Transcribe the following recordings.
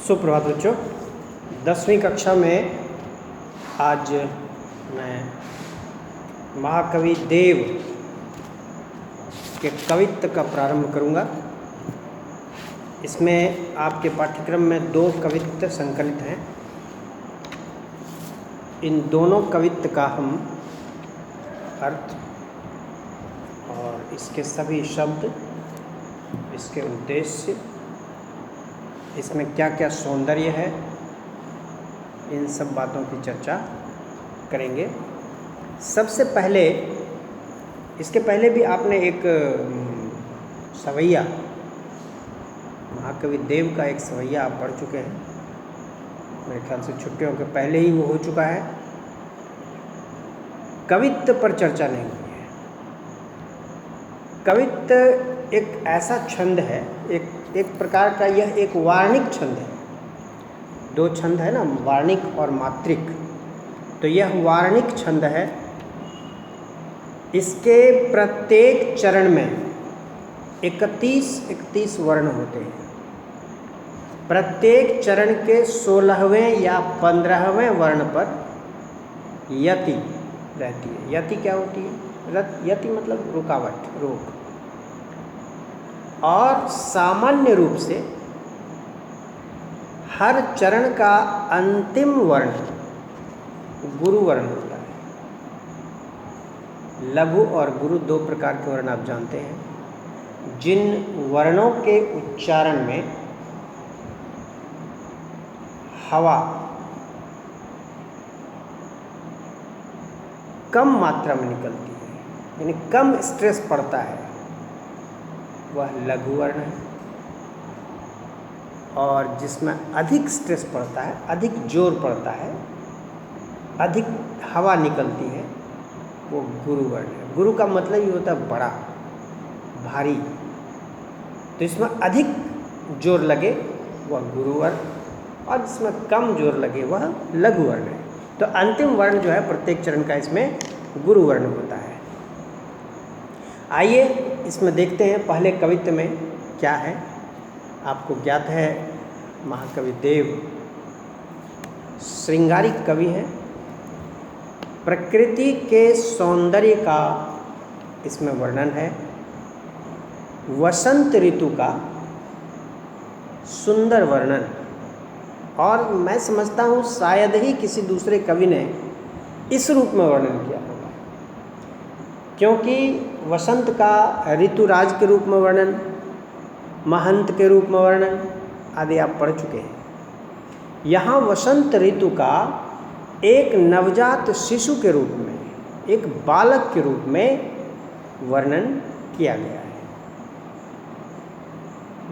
सुप्रभात बच्चों। 10वीं कक्षा में आज मैं महाकवि देव के कवित्व का प्रारंभ करूंगा। इसमें आपके पाठ्यक्रम में 2 कवित्व संकलित हैं। इन दोनों कवित्व का हम अर्थ और इसके सभी शब्द, इसके उद्देश्य, इसमें क्या क्या सौंदर्य है, इन सब बातों की चर्चा करेंगे। सबसे पहले, इसके पहले भी आपने एक सवैया, महाकवि देव का एक सवैया आप पढ़ चुके हैं। मेरे ख्याल से छुट्टियों के पहले ही वो हो चुका है। कवित्व पर चर्चा नहीं हुई है। कवित्व एक ऐसा छंद है, एक प्रकार का, यह एक वार्णिक छंद है। 2 छंद है ना, वार्णिक और मात्रिक। तो यह वार्णिक छंद है। इसके प्रत्येक चरण में 31 वर्ण होते हैं। प्रत्येक चरण के 16वें या 15वें वर्ण पर यति रहती है। यति क्या होती है? यति मतलब रुकावट, रोक। और सामान्य रूप से हर चरण का अंतिम वर्ण गुरु वर्ण होता है। लघु और गुरु 2 प्रकार के वर्ण आप जानते हैं। जिन वर्णों के उच्चारण में हवा कम मात्रा में निकलती है, यानी कम स्ट्रेस पड़ता है, वह लघु वर्ण है। और जिसमें अधिक स्ट्रेस पड़ता है, अधिक जोर पड़ता है, अधिक हवा निकलती है, वो गुरु वर्ण है। गुरु का मतलब ये होता है बड़ा, भारी। तो इसमें अधिक जोर लगे वह गुरु वर्ण, और जिसमें कम जोर लगे वह लघु वर्ण है। तो अंतिम वर्ण जो है प्रत्येक चरण का, इसमें गुरु वर्ण होता है। आइए इसमें देखते हैं पहले कवित्व में क्या है। आपको ज्ञात है महाकवि देव श्रृंगारिक कवि है। प्रकृति के सौंदर्य का इसमें वर्णन है। वसंत ऋतु का सुंदर वर्णन। और मैं समझता हूँ शायद ही किसी दूसरे कवि ने इस रूप में वर्णन किया होगा, क्योंकि वसंत का ऋतुराज के रूप में वर्णन, महंत के रूप में वर्णन आदि आप पढ़ चुके हैं। यहाँ वसंत ऋतु का एक नवजात शिशु के रूप में, एक बालक के रूप में वर्णन किया गया है।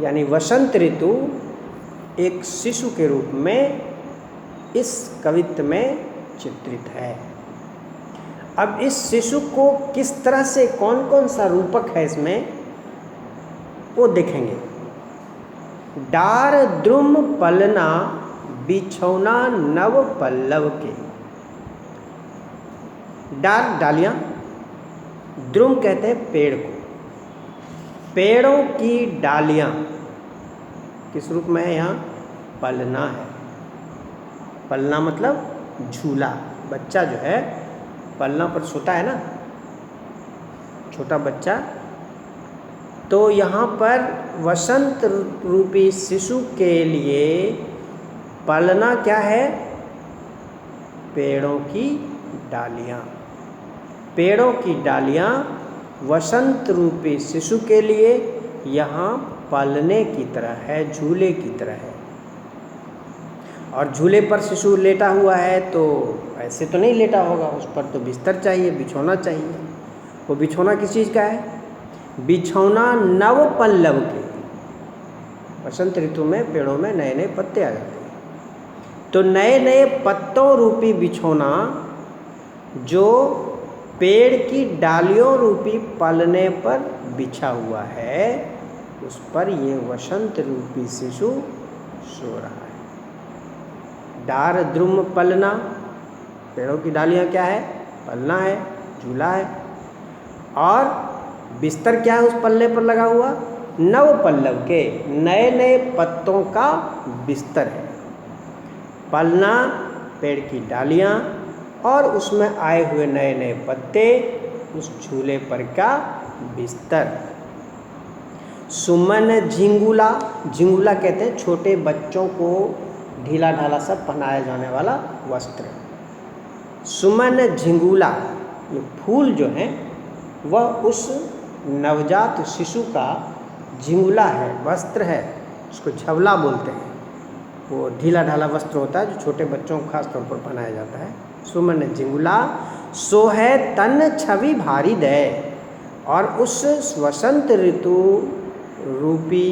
यानी वसंत ऋतु एक शिशु के रूप में इस कवित्व में चित्रित है। अब इस शिशु को किस तरह से, कौन कौन सा रूपक है इसमें, वो देखेंगे। डार द्रुम पलना बिछौना नव पल्लव के। डार डालियां, द्रुम कहते हैं पेड़ को। पेड़ों की डालियां किस रूप में है? यहाँ पलना है। पलना मतलब झूला। बच्चा जो है पलना पर सोता है ना, छोटा बच्चा। तो यहाँ पर वसंत रूपी शिशु के लिए पलना क्या है? पेड़ों की डालियाँ। पेड़ों की डालियाँ वसंत रूपी शिशु के लिए यहाँ पलने की तरह है, झूले की तरह है। और झूले पर शिशु लेटा हुआ है तो ऐसे तो नहीं लेटा होगा, उस पर तो बिस्तर चाहिए, बिछौना चाहिए। वो बिछौना किस चीज़ का है? बिछौना नव पल्लव के। वसंत ऋतु में पेड़ों में नए नए पत्ते आ जाते हैं। तो नए नए पत्तों रूपी बिछौना जो पेड़ की डालियों रूपी पलने पर बिछा हुआ है, उस पर ये वसंत रूपी शिशु सो रहा है। डार द्रुम पलना, पेड़ों की डालियाँ क्या है? पलना है, झूला है। और बिस्तर क्या है उस पल्ले पर लगा हुआ? नव पल्लव के नए नए पत्तों का बिस्तर है। पलना पेड़ की डालियाँ और उसमें आए हुए नए नए पत्ते उस झूले पर का बिस्तर। सुमन झिंगुला, झिंगुला कहते हैं छोटे बच्चों को ढीला ढाला सब पहनाया जाने वाला वस्त्र। सुमन झिंगुला, ये फूल जो हैं वह उस नवजात शिशु का झिंगुला है, वस्त्र है, उसको झवला बोलते हैं। वो ढीला ढाला वस्त्र होता है जो छोटे बच्चों को खास तौर पर पहनाया जाता है। सुमन झिंगुला सोहे तन छवि भारी दे, और उस वसंत ऋतु रूपी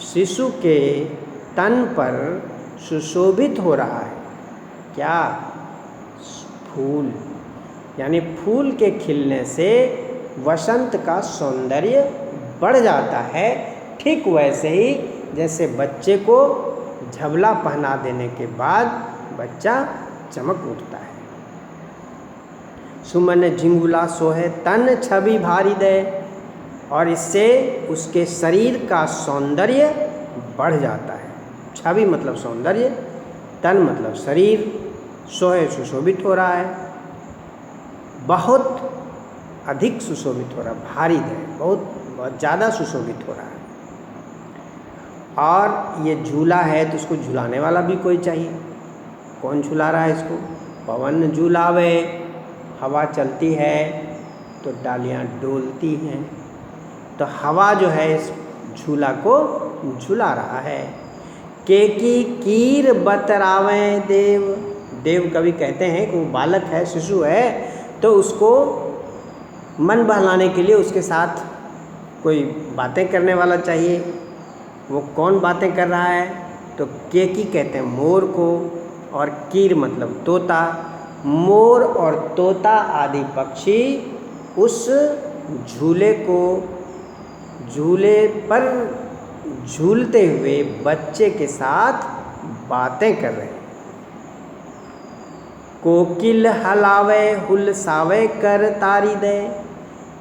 शिशु के तन पर सुशोभित हो रहा है क्या? फूल, यानी फूल के खिलने से वसंत का सौंदर्य बढ़ जाता है। ठीक वैसे ही जैसे बच्चे को झबला पहना देने के बाद बच्चा चमक उठता है। सुमन झिंगुला सोहे तन छवि भारी दे, और इससे उसके शरीर का सौंदर्य बढ़ जाता है। छवि मतलब सौंदर्य, तन मतलब शरीर, सोहे सुशोभित हो रहा है, बहुत अधिक सुशोभित हो रहा है, भारी दे, बहुत ज़्यादा सुशोभित हो रहा है। और ये झूला है तो उसको झुलाने वाला भी कोई चाहिए। कौन झुला रहा है इसको? पवन झुलावे, हवा चलती है तो डालियाँ डोलती हैं, तो हवा जो है इस झूला को झुला रहा है। केकी कीर बतरावें देव, देव कवि कहते हैं कि वो बालक है, शिशु है, तो उसको मन बहलाने के लिए उसके साथ कोई बातें करने वाला चाहिए। वो कौन बातें कर रहा है? तो केकी कहते हैं मोर को, और कीर मतलब तोता। मोर और तोता आदि पक्षी उस झूले को, झूले पर झूलते हुए बच्चे के साथ बातें कर रहे हैं। कोकिल हलावे हुलसावे कर तारी दे,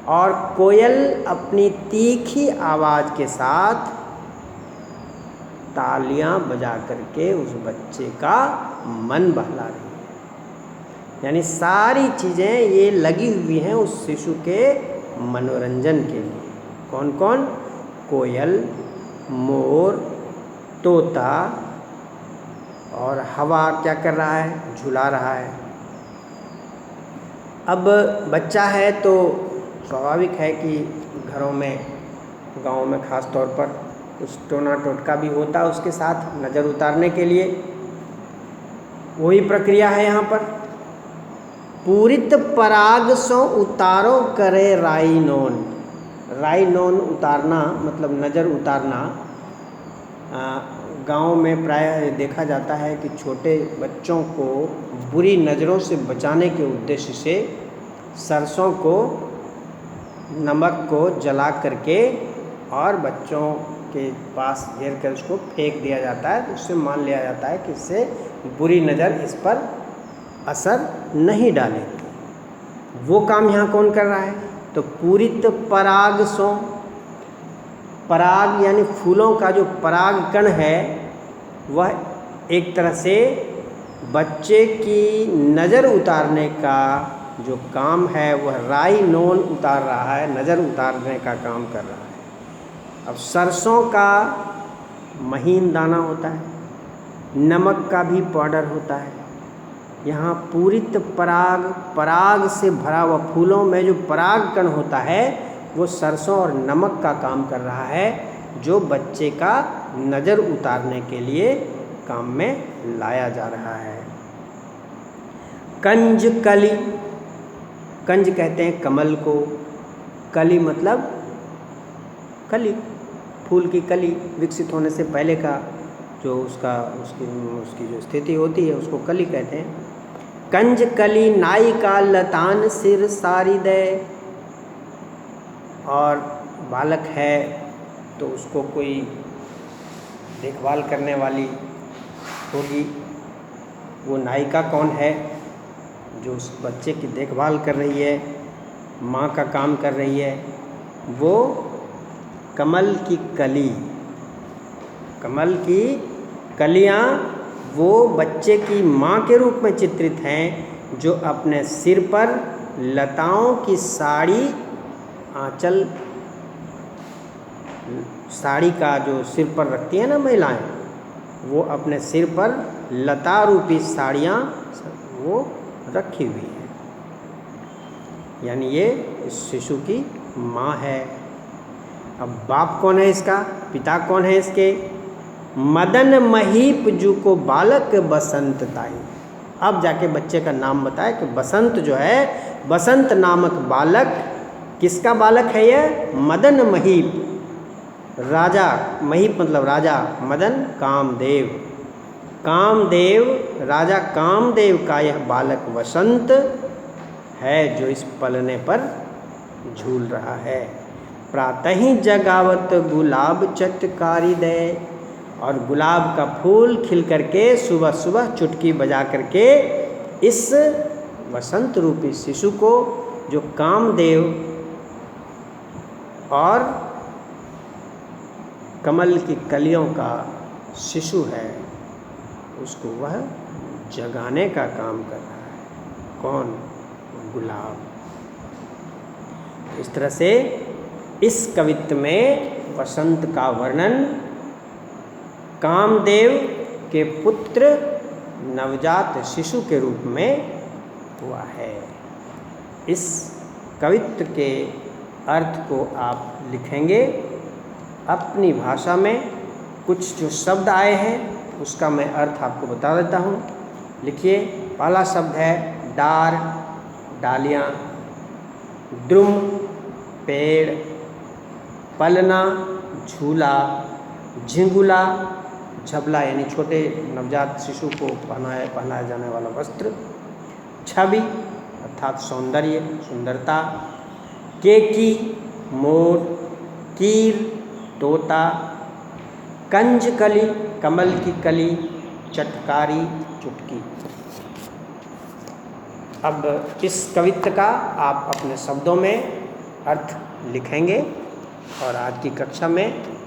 और कोयल अपनी तीखी आवाज़ के साथ तालियां बजा करके उस बच्चे का मन बहला रही है। यानी सारी चीज़ें ये लगी हुई हैं उस शिशु के मनोरंजन के लिए। कौन कौन? कोयल, मोर, तोता, और हवा क्या कर रहा है? झुला रहा है। अब बच्चा है तो स्वाभाविक है कि घरों में, गाँव में ख़ास तौर पर कुछ टोना टोटका भी होता है उसके साथ नज़र उतारने के लिए। वही प्रक्रिया है यहाँ पर। पूरित पराग सो उतारो करे राई नोन। राई नोन उतारना मतलब नज़र उतारना। गांव में प्रायः देखा जाता है कि छोटे बच्चों को बुरी नज़रों से बचाने के उद्देश्य से सरसों को, नमक को जला करके और बच्चों के पास घेर कर उसको फेंक दिया जाता है। तो उससे मान लिया जाता है कि इससे बुरी नज़र इस पर असर नहीं डालेगी। वो काम यहाँ कौन कर रहा है? तो पूरित पराग सो, पराग यानी फूलों का जो पराग कण है वह एक तरह से बच्चे की नज़र उतारने का जो काम है वह राई नोन उतार रहा है, नज़र उतारने का काम कर रहा है। अब सरसों का महीन दाना होता है, नमक का भी पाउडर होता है। यहाँ पूरित पराग, पराग से भरा हुआ फूलों में जो पराग कण होता है वो सरसों और नमक का काम कर रहा है, जो बच्चे का नज़र उतारने के लिए काम में लाया जा रहा है। कंज कली, कंज कहते हैं कमल को, कली मतलब कली, फूल की कली विकसित होने से पहले का जो उसकी जो स्थिति होती है उसको कली कहते हैं। कंज कली नाई का लतान सिर सारी दे, और बालक है तो उसको कोई देखभाल करने वाली होगी। वो नायिका कौन है? जो उस बच्चे की देखभाल कर रही है, माँ का काम कर रही है, वो कमल की कली, कमल की कलियाँ वो बच्चे की माँ के रूप में चित्रित हैं जो अपने सिर पर लताओं की साड़ी, आंचल, साड़ी का जो सिर पर रखती हैं ना महिलाएं, वो अपने सिर पर लता रूपी साड़ियाँ वो रखी हुई हैं, यानी ये इस शिशु की माँ है। अब बाप कौन है इसका, पिता कौन है इसके? मदन महीप जू को बालक बसंत ताई। अब जाके बच्चे का नाम बताए कि बसंत जो है, बसंत नामक बालक किसका बालक है? यह मदन महीप, राजा, महीप मतलब राजा, मदन कामदेव, कामदेव, राजा कामदेव का यह बालक वसंत है जो इस पलने पर झूल रहा है। प्रातः ही जगावत गुलाब चटकारी दे, और गुलाब का फूल खिल करके सुबह सुबह चुटकी बजा करके इस वसंत रूपी शिशु को, जो कामदेव और कमल की कलियों का शिशु है, उसको वह जगाने का काम कर रहा है। कौन? गुलाब। इस तरह से इस कवित्त में वसंत का वर्णन कामदेव के पुत्र नवजात शिशु के रूप में हुआ है। इस कवित्त के अर्थ को आप लिखेंगे अपनी भाषा में। कुछ जो शब्द आए हैं उसका मैं अर्थ आपको बता देता हूँ। लिखिए, पहला शब्द है डार, डालियाँ, द्रुम, पेड़, पलना, झूला, झिंगुला, झबला यानी छोटे नवजात शिशु को पहनाया जाने वाला वस्त्र, छवि अर्थात सौंदर्य, सुंदरता, केकी, मोर, कीर, तोता, कंजकली, कमल की कली, चटकारी, चुटकी। अब इस कवित्त का आप अपने शब्दों में अर्थ लिखेंगे और आज की कक्षा में